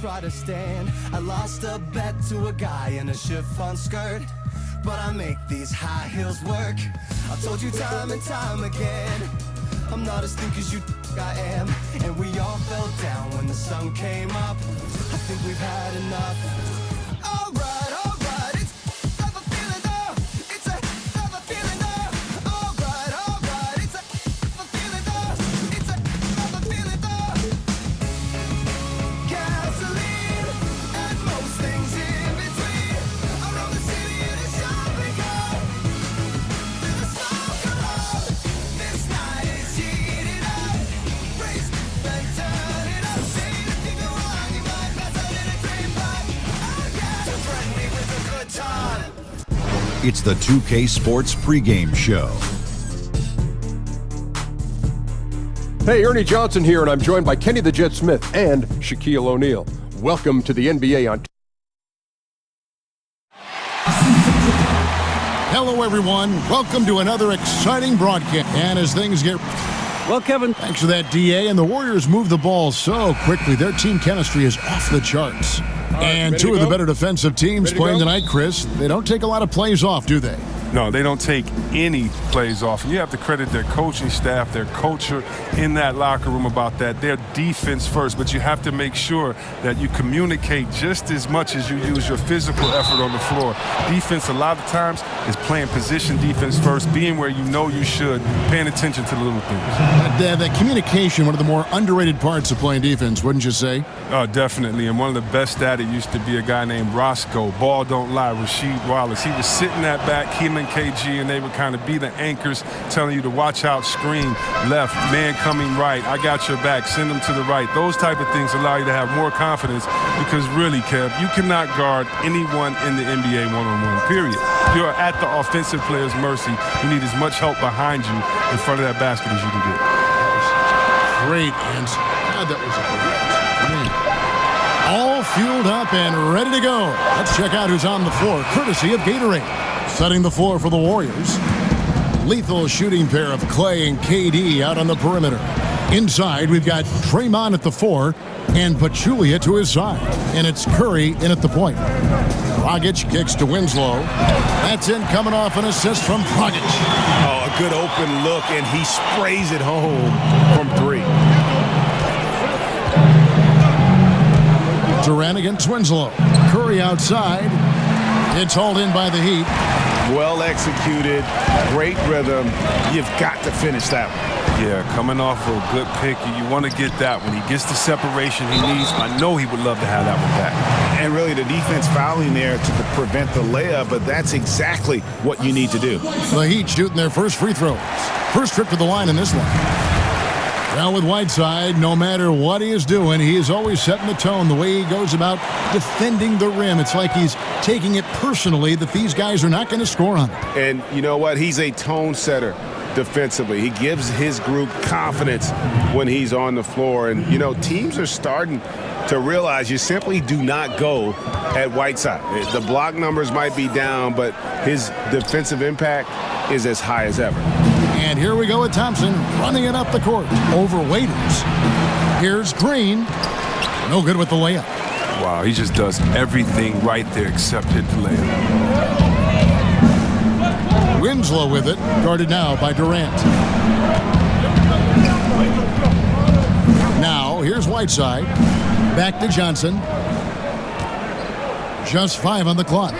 try to stand. I lost a bet to a guy in a chiffon skirt, but I make these high heels work. I told you time and time again, I'm not as thick as you think I am. And we all fell down when the sun came up. I think we've had enough. Alright, alright, it's another feeling now. It's another feeling now. Alright, alright, it's another feeling now. It's another feeling now. Gasoline and most things in between. Around the city in a shopping cart. Feel the smoke around. This night is heating up. Raise and turn it up. Say if you go wrong, you might pass out in a cream pie. Oh yeah, so threaten me with a good time. It's the 2K Sports pregame show. Hey, Ernie Johnson here, and I'm joined by Kenny the Jet Smith and Shaquille O'Neal. Welcome to the NBA on. Hello, everyone. Welcome to another exciting broadcast. And as things get... Well, Kevin, Thanks for that, DA. And the Warriors move the ball so quickly. Their team chemistry is off the charts. And two of the better defensive teams playing tonight, Chris, they don't take a lot of plays off, do they? No, they don't take any plays off. And you have to credit their coaching staff, their culture in that locker room about that. Their defense first, but you have to make sure that you communicate just as much as you use your physical effort on the floor. Defense, a lot of times, is playing position defense first, being where you know you should, paying attention to the little things. That communication, one of the more underrated parts of playing defense, wouldn't you say? Oh, definitely. And one of the best at it used to be a guy named Roscoe. Ball don't lie, Rasheed Wallace. He was sitting that back, Keelan KG, and they would kind of be the anchors telling you to watch out, screen, left, man coming right, I got your back, send them to the right. Those type of things allow you to have more confidence because really, Kev, you cannot guard anyone in the NBA one-on-one, period. You're at the offensive player's mercy. You need as much help behind you in front of that basket as you can get. Great answer. God, that was a great. All fueled up and ready to go. Let's check out who's on the floor, courtesy of Gatorade. Setting the floor for the Warriors. Lethal shooting pair of Clay and KD out on the perimeter. Inside, we've got Draymond at the 4 and Pachulia to his side. And it's Curry in at the point. Dragic kicks to Winslow. That's in, coming off an assist from Dragic. Oh, a good open look, and he sprays it home from 3. Durant against Winslow. Curry outside. It's hauled in by the Heat. Well executed, great rhythm. You've got to finish that one. Yeah, coming off of a good pick, you want to get that when he gets the separation he needs. I know he would love to have that one back. And really the defense fouling there to prevent the layup, but that's exactly what you need to do. The Heat shooting their first free throws. First trip to the line in this one. Now with Whiteside, no matter what he is doing, he is always setting the tone. The way he goes about defending the rim, it's like he's taking it personally that these guys are not going to score on him. And you know what? He's a tone setter defensively. He gives his group confidence when he's on the floor. And, you know, teams are starting to realize you simply do not go at Whiteside. The block numbers might be down, but his defensive impact is as high as ever. And here we go with Thompson running it up the court over Waiters. Here's Green. No good with the layup. Wow, he just does everything right there except hit the layup. Winslow with it, guarded now by Durant. Now, here's Whiteside. Back to Johnson. Just 5 on the clock.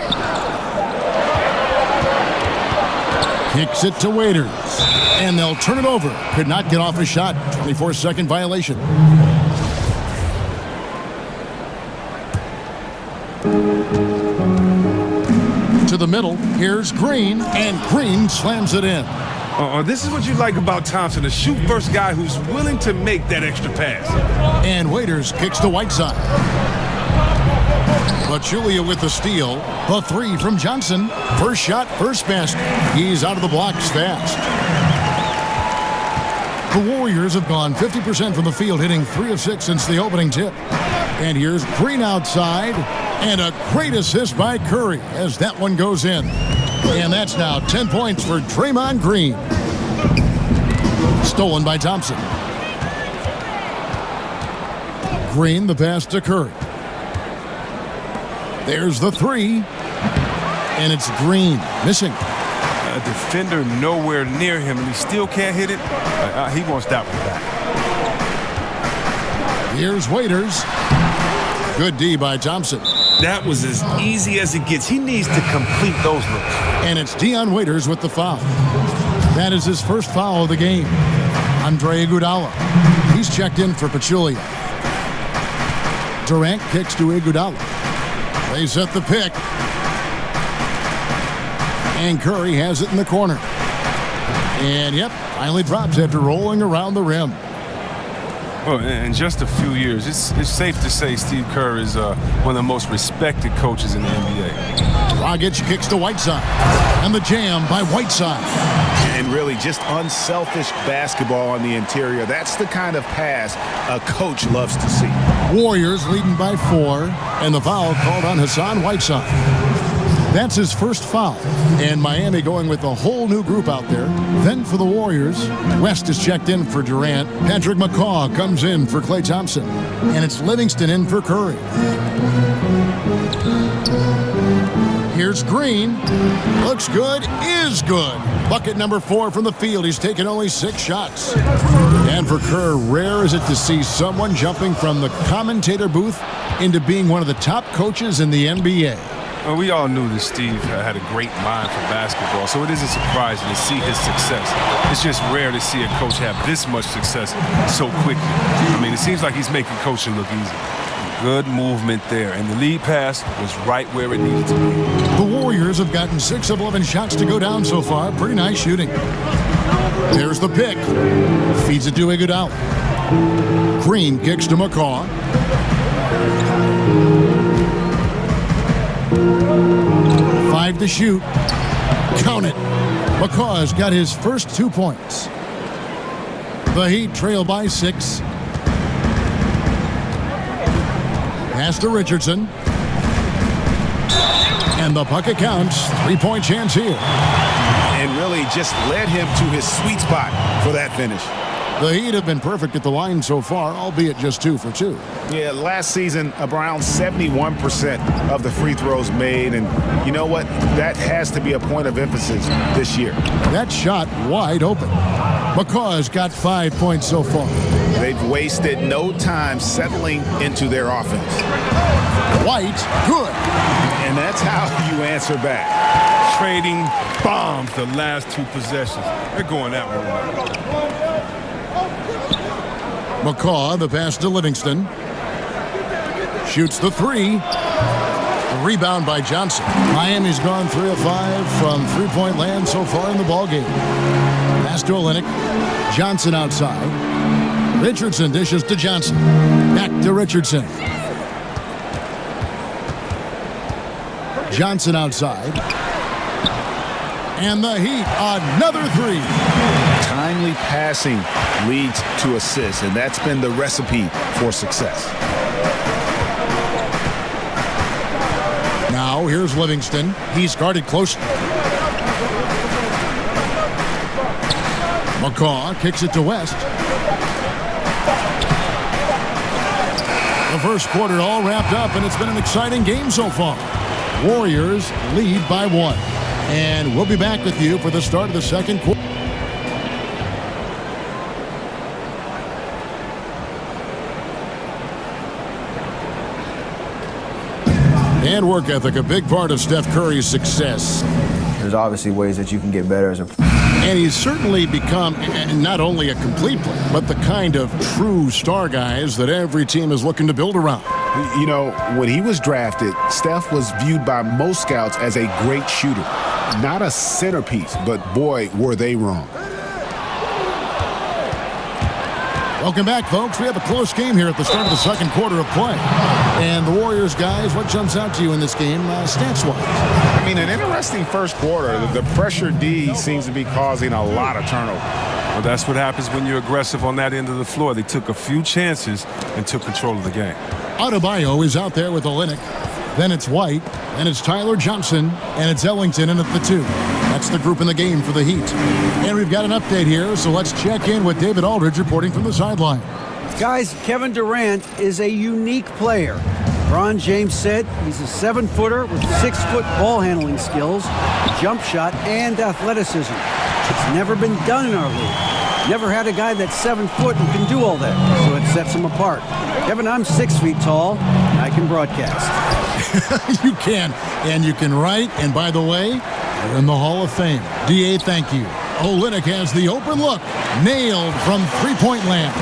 Kicks it to Waiters. And they'll turn it over. Could not get off a shot. 24-second violation. To the middle. Here's Green. And Green slams it in. This is what you like about Thompson, a shoot-first guy who's willing to make that extra pass. And Waiters kicks to Whiteside. Pachulia with the steal. The 3 from Johnson. First shot, first basket. He's out of the blocks fast. The Warriors have gone 50% from the field, hitting 3 of 6 since the opening tip. And here's Green outside. And a great assist by Curry as that one goes in. And that's now 10 points for Draymond Green. Stolen by Thompson. Green, the pass to Curry. There's the three. And it's Green, missing. A defender nowhere near him, and he still can't hit it. He wants that one back. Here's Waiters. Good D by Thompson. That was as easy as it gets. He needs to complete those looks. And it's Dion Waiters with the foul. That is his first foul of the game. Andre Iguodala. He's checked in for Pachulia. Durant kicks to Iguodala. They set the pick. And Curry has it in the corner. And, yep, finally drops after rolling around the rim. Well, in just a few years, it's safe to say Steve Kerr is one of the most respected coaches in the NBA. Dragic kicks to Whiteside. And the jam by Whiteside. And really just unselfish basketball on the interior. That's the kind of pass a coach loves to see. Warriors leading by 4. And the foul called on Hassan Whiteside. That's his first foul. And Miami going with a whole new group out there. Then for the Warriors, West is checked in for Durant. Patrick McCaw comes in for Klay Thompson. And it's Livingston in for Curry. Here's Green. Looks good, is good. Bucket number 4 from the field. He's taken only 6 shots. And for Kerr, rare is it to see someone jumping from the commentator booth into being one of the top coaches in the NBA. Well, we all knew that Steve had a great mind for basketball, so it isn't surprising to see his success. It's just rare to see a coach have this much success so quickly. I mean, it seems like he's making coaching look easy. Good movement there, and the lead pass was right where it needed to be. The Warriors have gotten 6 of 11 shots to go down so far. Pretty nice shooting. There's the pick. Feeds it to Iguodala. Green kicks to McCaw. Five to shoot. Count it. McCaw has got his first 2 points. The Heat trail by 6. Pass to Richardson. And the bucket counts. 3-point chance here. And really just led him to his sweet spot for that finish. The Heat have been perfect at the line so far, albeit just 2 for 2. Yeah, last season, around 71% of the free throws made. And you know what? That has to be a point of emphasis this year. That shot wide open. McCaw's got 5 points so far. They've wasted no time settling into their offense. White, good. And that's how you answer back. Trading bombs the last 2 possessions. They're going that way. McCaw, the pass to Livingston. Shoots the 3. A rebound by Johnson. Miami's gone 3 of 5 from three-point land so far in the ballgame. Pass to Olynyk. Johnson outside. Richardson dishes to Johnson. Back to Richardson. Johnson outside. And the Heat, another 3. Timely passing leads to assists, and that's been the recipe for success. Now here's Livingston. He's guarded closely. McCaw kicks it to West. The first quarter all wrapped up, and it's been an exciting game so far. Warriors lead by 1. And we'll be back with you for the start of the second quarter. And work ethic, a big part of Steph Curry's success. There's obviously ways that you can get better as a player. And he's certainly become not only a complete player, but the kind of true star guys that every team is looking to build around. You know, when he was drafted, Steph was viewed by most scouts as a great shooter. Not a centerpiece, but boy, were they wrong. Welcome back, folks. We have a close game here at the start of the second quarter of play. And the Warriors, guys, what jumps out to you in this game, stats-wise? I mean, an interesting first quarter. The pressure D seems to be causing a lot of turnover. Well, that's what happens when you're aggressive on that end of the floor. They took a few chances and took control of the game. Adebayo is out there with Olynyk. Then it's White, and it's Tyler Johnson, and it's Ellington in at the 2. That's the group in the game for the Heat. And we've got an update here, so let's check in with David Aldridge reporting from the sideline. Guys, Kevin Durant is a unique player. LeBron James said he's a 7-footer with 6-foot ball handling skills, jump shot, and athleticism. It's never been done in our league. Never had a guy that's 7 foot and can do all that, so it sets him apart. Kevin, I'm 6 feet tall, and I can broadcast. You can, and you can write, and by the way, you're in the Hall of Fame. DA, thank you. Olynyk has the open look, nailed from three-point land.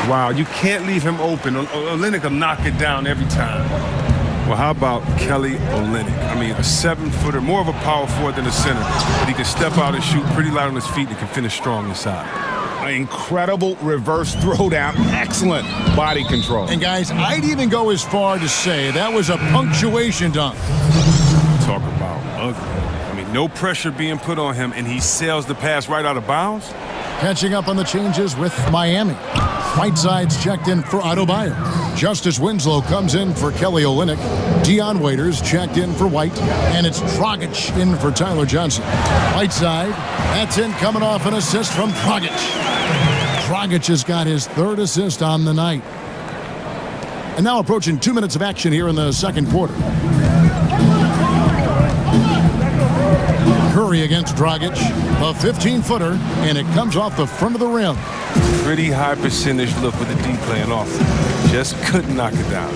Wow, you can't leave him open. Olynyk will knock it down every time. Well, how about Kelly Olynyk? I mean, a 7-footer, more of a power forward than a center. But he can step out and shoot pretty light on his feet and can finish strong inside. An incredible reverse throwdown. Excellent body control. And guys, I'd even go as far to say that was a punctuation dunk. Talk about ugly. I mean, no pressure being put on him, and he sails the pass right out of bounds. Catching up on the changes with Miami. Whiteside's checked in for Adebayo. Justice Winslow comes in for Kelly Olynyk. Dion Waiters checked in for White. And it's Dragic in for Tyler Johnson. Whiteside, that's in coming off an assist from Dragic. Dragic has got his 3rd assist on the night. And now approaching 2 minutes of action here in the second quarter. Curry against Dragic, a 15-footer, and it comes off the front of the rim. Pretty high percentage look with the D playing off. Just couldn't knock it down.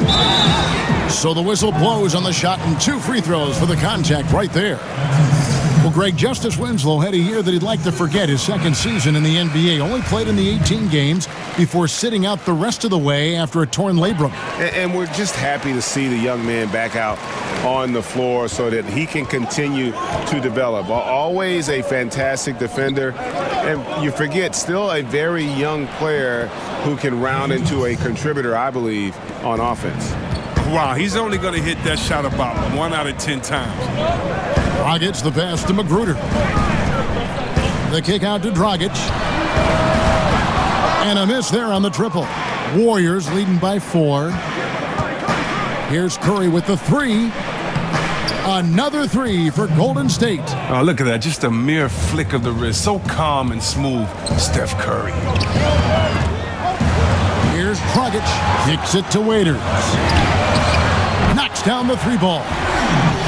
So the whistle blows on the shot and 2 free throws for the contact right there. Well, Greg, Justice Winslow had a year that he'd like to forget, his 2nd season in the NBA. Only played in the 18 games before sitting out the rest of the way after a torn labrum. And we're just happy to see the young man back out on the floor so that he can continue to develop. Always a fantastic defender. And you forget, still a very young player who can round into a contributor, I believe, on offense. Wow, he's only going to hit that shot about 1 out of 10 times. Dragic, the pass to Magruder. The kick out to Dragic. And a miss there on the triple. Warriors leading by 4. Here's Curry with the 3. Another 3 for Golden State. Oh, look at that. Just a mere flick of the wrist. So calm and smooth. Steph Curry. Here's Dragic. Kicks it to Waiters. Knocks down the 3 ball.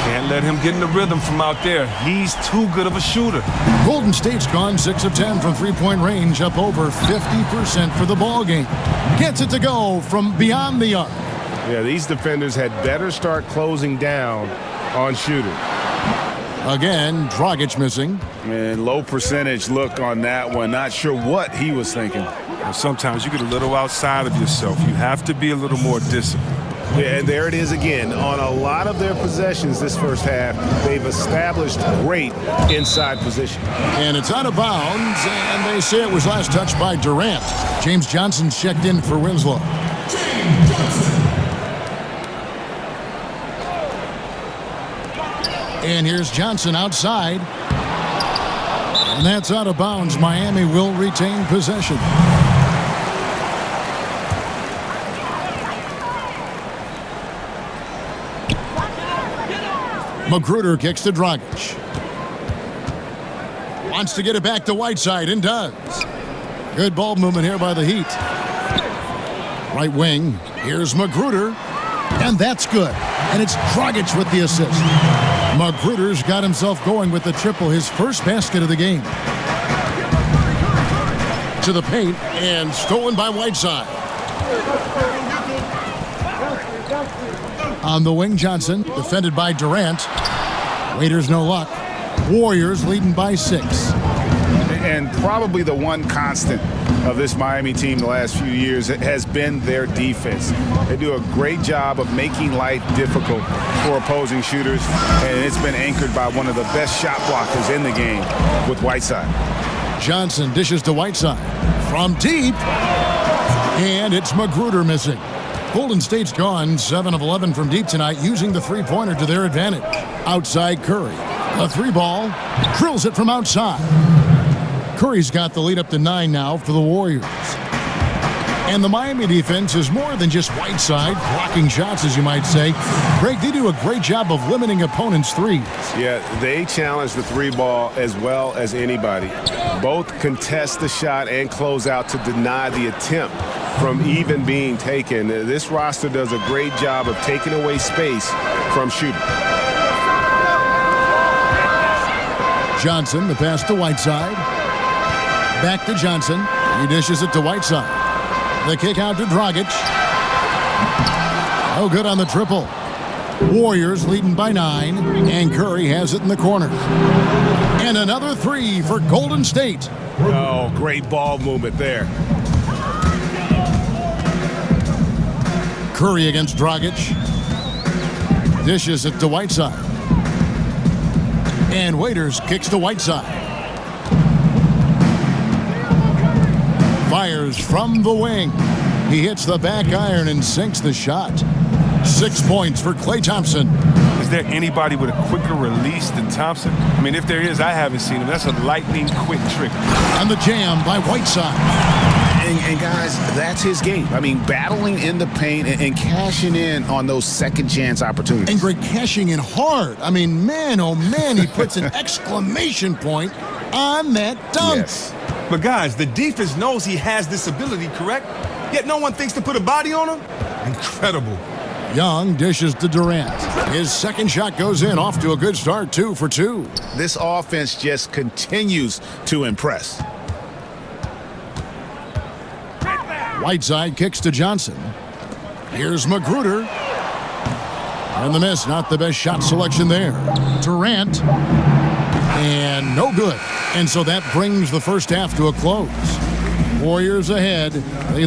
Can't let him get in the rhythm from out there. He's too good of a shooter. Golden State's gone 6 of 10 from three-point range, up over 50% for the ball game. Gets it to go from beyond the arc. Yeah, these defenders had better start closing down on shooting. Again, Dragic missing. And low percentage look on that one. Not sure what he was thinking. Well, sometimes you get a little outside of yourself. You have to be a little more disciplined. Yeah, and there it is again. On a lot of their possessions this first half, they've established great inside position. And it's out of bounds, and they say it was last touched by Durant. James Johnson's checked in for Winslow. And here's Johnson outside. And that's out of bounds. Miami will retain possession. Magruder kicks to Dragic. Wants to get it back to Whiteside and does. Good ball movement here by the Heat. Right wing. Here's Magruder. And that's good. And it's Dragic with the assist. Magruder's got himself going with the triple, his first basket of the game. To the paint and stolen by Whiteside. On the wing, Johnson, defended by Durant. Waiters no luck. Warriors leading by 6. And probably the one constant of this Miami team the last few years has been their defense. They do a great job of making life difficult for opposing shooters, and it's been anchored by one of the best shot blockers in the game with Whiteside. Johnson dishes to Whiteside from deep, and it's Magruder missing. Golden State's gone 7 of 11 from deep tonight, using the three-pointer to their advantage. Outside Curry. A 3-ball. Drills it from outside. Curry's got the lead up to 9 now for the Warriors. And the Miami defense is more than just Whiteside, blocking shots, as you might say. Greg, they do a great job of limiting opponents' threes. Yeah, they challenge the 3-ball as well as anybody. Both contest the shot and close out to deny the attempt from even being taken. This roster does a great job of taking away space from shooting. Johnson, the pass to Whiteside. Back to Johnson. He dishes it to Whiteside. The kick out to Dragic. No good on the triple. Warriors leading by 9, and Curry has it in the corner. And another 3 for Golden State. Oh, great ball movement there. Curry against Dragic. Dishes it to Whiteside. And Waiters kicks to Whiteside. Fires from the wing. He hits the back iron and sinks the shot. 6 points for Klay Thompson. Is there anybody with a quicker release than Thompson? I mean, if there is, I haven't seen him. That's a lightning quick trick. And the jam by Whiteside. And guys, that's his game. I mean, battling in the paint and cashing in on those second chance opportunities. And Greg cashing in hard. I mean, man, oh man, he puts an exclamation point on that dunk. Yes. But guys, the defense knows he has this ability, correct? Yet no one thinks to put a body on him? Incredible. Young dishes to Durant. His second shot goes in, off to a good start, 2 for 2. This offense just continues to impress. Whiteside kicks to Johnson. Here's Magruder. And the miss, not the best shot selection there. Durant. And no good. And so that brings the first half to a close. Warriors ahead. They